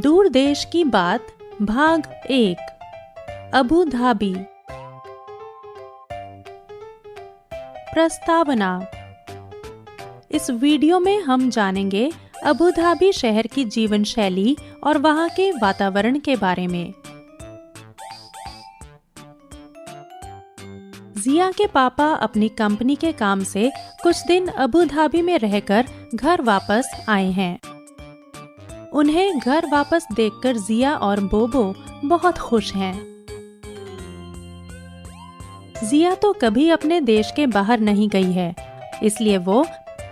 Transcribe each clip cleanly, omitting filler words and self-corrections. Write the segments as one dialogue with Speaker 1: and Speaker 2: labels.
Speaker 1: दूर देश की बात भाग 1 अबू धाबी। प्रस्तावना। इस वीडियो में हम जानेंगे अबू धाबी शहर की जीवन शैली और वहाँ के वातावरण के बारे में। जिया के पापा अपनी कंपनी के काम से कुछ दिन अबू धाबी में रहकर घर वापस आए हैं। उन्हें घर वापस देखकर जिया और बोबो बहुत खुश हैं। जिया तो कभी अपने देश के बाहर नहीं गई है, इसलिए वो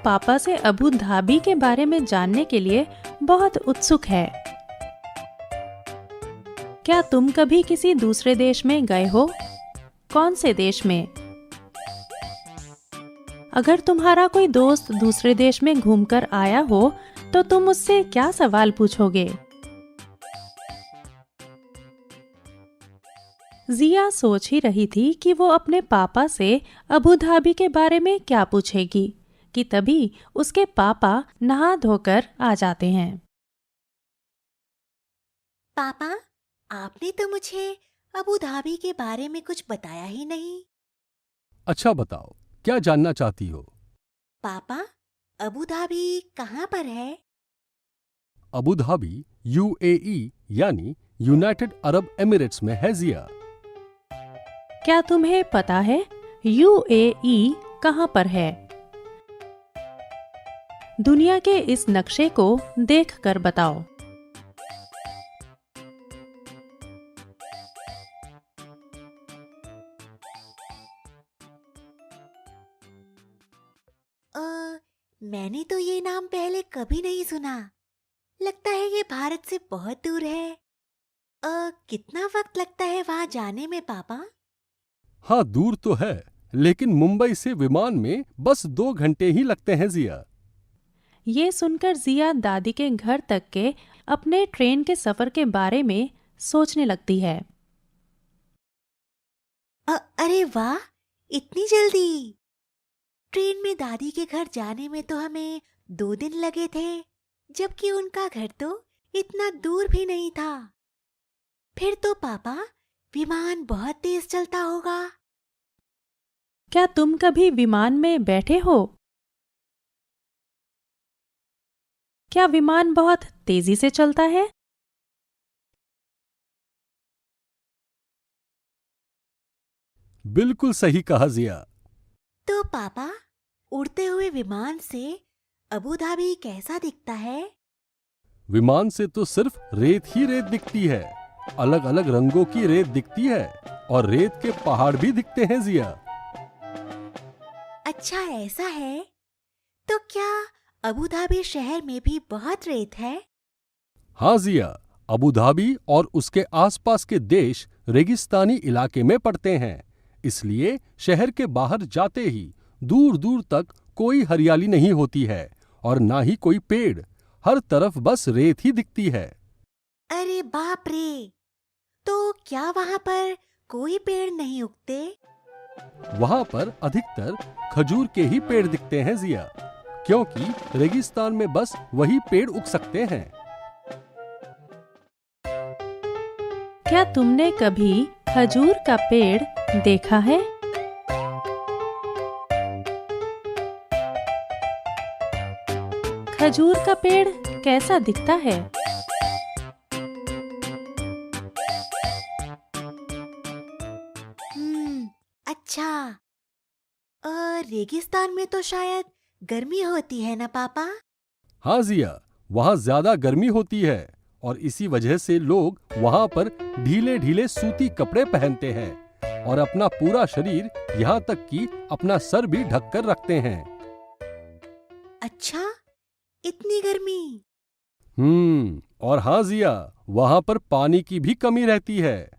Speaker 1: पापा से अबू धाबी के बारे में जानने के लिए बहुत उत्सुक है। क्या तुम कभी किसी दूसरे देश में गए हो? कौन से देश में? अगर तुम्हारा कोई दोस्त दूसरे देश में घूमकर आया हो तो तुम उससे क्या सवाल पूछोगे? जिया सोच ही रही थी कि वो अपने पापा से अबू धाबी के बारे में क्या पूछेगी कि तभी उसके पापा नहा धोकर आ जाते हैं।
Speaker 2: पापा, आपने तो मुझे अबू धाबी के बारे में कुछ बताया ही नहीं।
Speaker 3: अच्छा बताओ, क्या जानना चाहती हो?
Speaker 2: पापा, अबू धाबी कहाँ पर है?
Speaker 3: अबू धाबी यूएई यानी यूनाइटेड अरब एमिरेट्स में है जिया।
Speaker 1: क्या तुम्हें पता है यूएई कहाँ पर है? दुनिया के इस नक्शे को देखकर बताओ।
Speaker 2: मैंने तो ये नाम पहले कभी नहीं सुना। लगता है ये भारत से बहुत दूर है। कितना वक्त लगता है वहां जाने में पापा?
Speaker 3: हाँ, दूर तो है, लेकिन मुंबई से विमान में बस 2 घंटे ही लगते हैं जिया।
Speaker 1: ये सुनकर जिया दादी के घर तक के अपने ट्रेन के सफर के बारे में सोचने लगती है।
Speaker 2: अरे वाह, इतनी जल्दी! ट्रेन में दादी के घर जाने में तो हमें 2 दिन लगे थे, जबकि उनका घर तो इतना दूर भी नहीं था। फिर तो पापा विमान बहुत तेज चलता होगा।
Speaker 1: क्या तुम कभी विमान में बैठे हो? क्या विमान बहुत तेजी से चलता है?
Speaker 3: बिल्कुल सही कहा जिया।
Speaker 2: तो पापा, उड़ते हुए विमान से अबू धाबी कैसा दिखता है?
Speaker 3: विमान से तो सिर्फ रेत ही रेत दिखती है। अलग अलग रंगों की रेत दिखती है और रेत के पहाड़ भी दिखते हैं जिया।
Speaker 2: अच्छा, ऐसा है? तो क्या अबू धाबी शहर में भी बहुत रेत है?
Speaker 3: हाँ जिया, अबू धाबी और उसके आसपास के देश रेगिस्तानी इलाके में पड़ते हैं, इसलिए शहर के बाहर जाते ही दूर दूर तक कोई हरियाली नहीं होती है और ना ही कोई पेड़। हर तरफ बस रेत ही दिखती है।
Speaker 2: अरे बाप रे! तो क्या वहां पर कोई पेड़ नहीं उगते?
Speaker 3: वहां पर अधिकतर खजूर के ही पेड़ दिखते हैं जिया, क्योंकि रेगिस्तान में बस वही पेड़ उग सकते हैं।
Speaker 1: क्या तुमने कभी खजूर का पेड़ देखा है? खजूर का पेड़ कैसा दिखता है?
Speaker 2: अच्छा। रेगिस्तान में तो शायद गर्मी होती है ना पापा?
Speaker 3: हाँ जिया, वहाँ ज्यादा गर्मी होती है और इसी वजह से लोग वहाँ पर ढीले ढीले सूती कपड़े पहनते हैं और अपना पूरा शरीर यहाँ तक कि अपना सर भी ढक कर रखते हैं।
Speaker 2: अच्छा, इतनी गर्मी?
Speaker 3: और हाँ जिया, वहाँ पर पानी की भी कमी रहती है।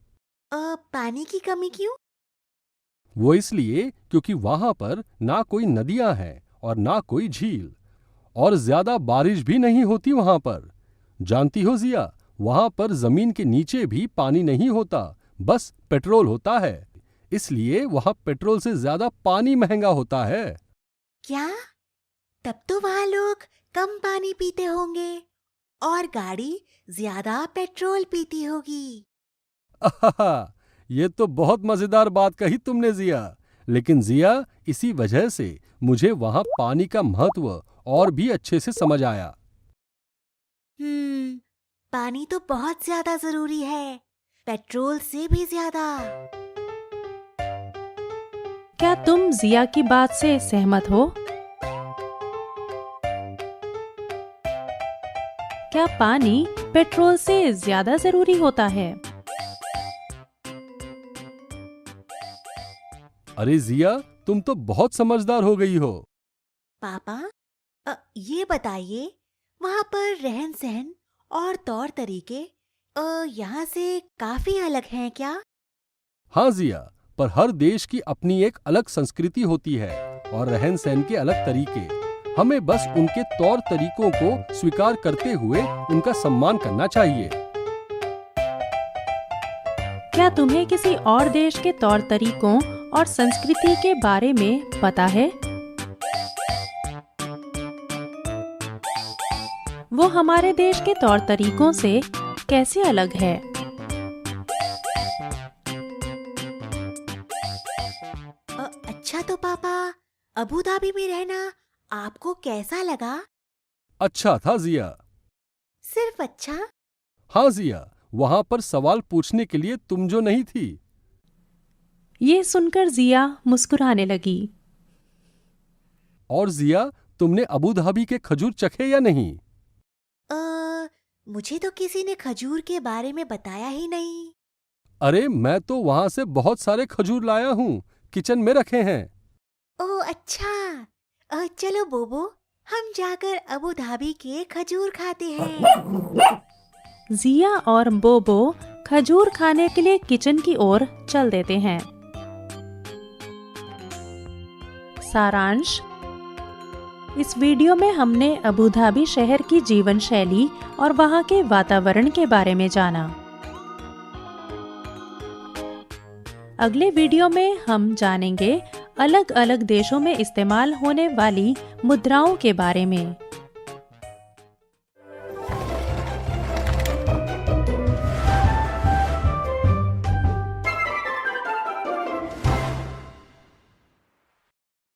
Speaker 2: पानी की कमी क्यों?
Speaker 3: वो इसलिए क्योंकि वहाँ पर ना कोई नदियाँ हैं और ना कोई झील, और ज्यादा बारिश भी नहीं होती वहाँ पर। जानती हो जिया, वहाँ पर जमीन के नीचे भी पानी नहीं होता, बस पेट्रोल होता है। इसलिए वहाँ पेट्रोल से ज्यादा पानी महंगा होता है।
Speaker 2: क्या? तब तो वहाँ लोग कम पानी पीते होंगे और गाड़ी ज्यादा पेट्रोल पीती होगी।
Speaker 3: आहा, ये तो बहुत मजेदार बात कही तुमने जिया। लेकिन जिया, इसी वजह से मुझे वहां पानी का महत्व और भी अच्छे से समझ आया।
Speaker 2: पानी तो बहुत ज्यादा जरूरी है, पेट्रोल से भी ज्यादा।
Speaker 1: क्या तुम जिया की बात से सहमत हो? क्या पानी पेट्रोल से ज्यादा जरूरी होता है?
Speaker 3: अरे जिया, तुम तो बहुत समझदार हो गई हो।
Speaker 2: पापा, ये बताइए, वहाँ पर रहन सहन और तौर तरीके यहाँ से काफी अलग हैं क्या?
Speaker 3: हाँ जिया, पर हर देश की अपनी एक अलग संस्कृति होती है और रहन सहन के अलग तरीके। हमें बस उनके तौर तरीकों को स्वीकार करते हुए उनका सम्मान करना चाहिए।
Speaker 1: क्या तुम्हें किसी और देश के तौर तरीकों और संस्कृति के बारे में पता है? वो हमारे देश के तौर तरीकों से कैसे अलग है?
Speaker 2: अच्छा तो पापा, अबू धाबी में रहना आपको कैसा लगा?
Speaker 3: अच्छा था जिया।
Speaker 2: सिर्फ अच्छा?
Speaker 3: हाँ जिया, वहाँ पर सवाल पूछने के लिए तुम जो नहीं थी।
Speaker 1: ये सुनकर जिया मुस्कुराने लगी।
Speaker 3: और जिया, तुमने अबू धाबी के खजूर चखे या नहीं?
Speaker 2: मुझे तो किसी ने खजूर के बारे में बताया ही नहीं।
Speaker 3: अरे मैं तो वहाँ से बहुत सारे खजूर लाया हूँ, किचन में रखे हैं।
Speaker 2: ओह अच्छा, चलो बोबो, हम जाकर अबू धाबी के खजूर खाते हैं।
Speaker 1: जिया और बोबो खजूर खाने के लिए किचन की ओर चल देते हैं। सारांश: इस वीडियो में हमने अबू धाबी शहर की जीवन शैली और वहाँ के वातावरण के बारे में जाना। अगले वीडियो में हम जानेंगे अलग अलग देशों में इस्तेमाल होने वाली मुद्राओं के बारे में।